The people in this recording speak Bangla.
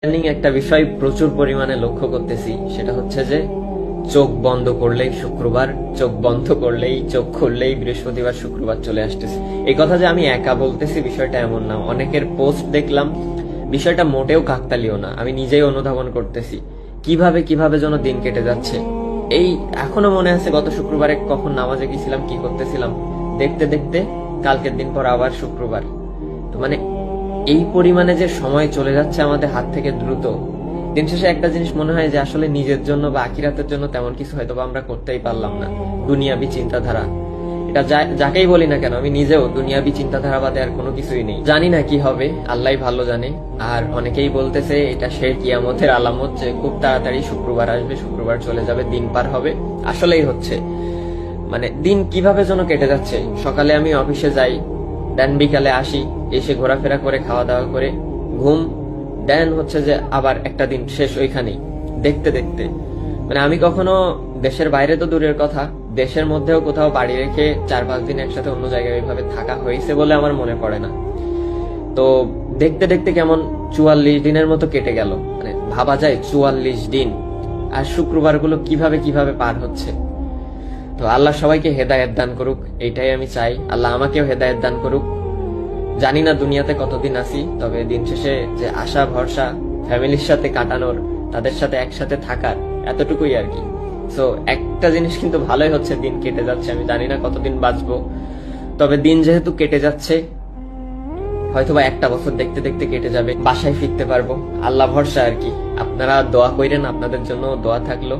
ইদানিং একটা বিষয় প্রচুর পরিমাণে লক্ষ্য করতেছি, সেটা হচ্ছে যে চোখ বন্ধ করলেই শুক্রবার, চোখ বন্ধ করলেই চোখ খুললেই বৃহস্পতিবার শুক্রবার চলে আসতেছে। এই কথা যে আমি একা বলতেছি বিষয়টা এমন না, অনেকের পোস্ট দেখলাম। বিষয়টা মোটেও কাকতালীয় না, আমি নিজেই অনুধাবন করতেছি কিভাবে কিভাবে যেন দিন কেটে যাচ্ছে। এই এখনো মনে আছে গত শুক্রবারে কখন নামাজে গেছিলাম, কি করতেছিলাম, দেখতে দেখতে কালকের দিন পর আবার শুক্রবার। তো মানে এই পরিমাণে যে সময় চলে যাচ্ছে আমাদের হাত থেকে দ্রুত, দিন শেষে একটা জিনিস মনে হয় যে আসলে নিজের জন্য বা আখিরাতের জন্য তেমন কিছু হয়তো বা আমরা করতেই পারলাম না। দুনিয়াবি চিন্তাধারা, এটা যাকেই বলি না কেন, আমি নিজেও দুনিয়াবি চিন্তাধারা বাদে আর কোনো কিছুই নেই। জানি না কি হবে, আল্লাহ ভালো জানে। আর অনেকেই বলতেছে এটা শের কিয়ামতের আলামত, যে খুব তাড়াতাড়ি শুক্রবার আসবে, শুক্রবার চলে যাবে, দিন পার হবে। আসলেই হচ্ছে, মানে দিন কিভাবে যেন কেটে যাচ্ছে। সকালে আমি অফিসে যাই, দেন বিকালে আসি, এসে ঘোরাফেরা করে খাওয়া দাওয়া করে ঘুম, দেন হচ্ছে যে আবার একটা দিন শেষ ওইখানেই। দেখতে দেখতে মানে আমি কখনো দেশের বাইরে তো দূরের কথা, দেশের মধ্যেও কোথাও বাড়ি রেখে 4-5 দিন একসাথে অন্য জায়গায় এইভাবে থাকা হয়েছে বলে আমার মনে পড়ে না। তো দেখতে দেখতে কেমন 44 দিনের মতো কেটে গেল। মানে ভাবা যায় 44 দিন, আর শুক্রবার গুলো কিভাবে কিভাবে পার হচ্ছে। তো আল্লাহ সবাইকে হেদায়েত দান করুক, এইটাই আমি চাই। আল্লাহ আমাকেও হেদায়েত দান করুক। জানি না দুনিয়াতে কতদিন আছি, তবে দিন শেষে যে আশা ভরসা ফ্যামিলির সাথে কাটানোর, তাদের সাথে একসাথে থাকার, এতটুকুই আর কি। সো একটা জিনিস কিন্তু ভালোই হচ্ছে, দিন কেটে যাচ্ছে। আমি জানি না কতদিন বাঁচবো, তবে দিন যেহেতু কেটে যাচ্ছে, হয়তোবা একটা বছর দেখতে দেখতে কেটে যাবে, বাসায় ফিরতে পারবো, আল্লাহ ভরসা আর কি। আপনারা দোয়া কইরেন, আপনাদের জন্য দোয়া থাকলো।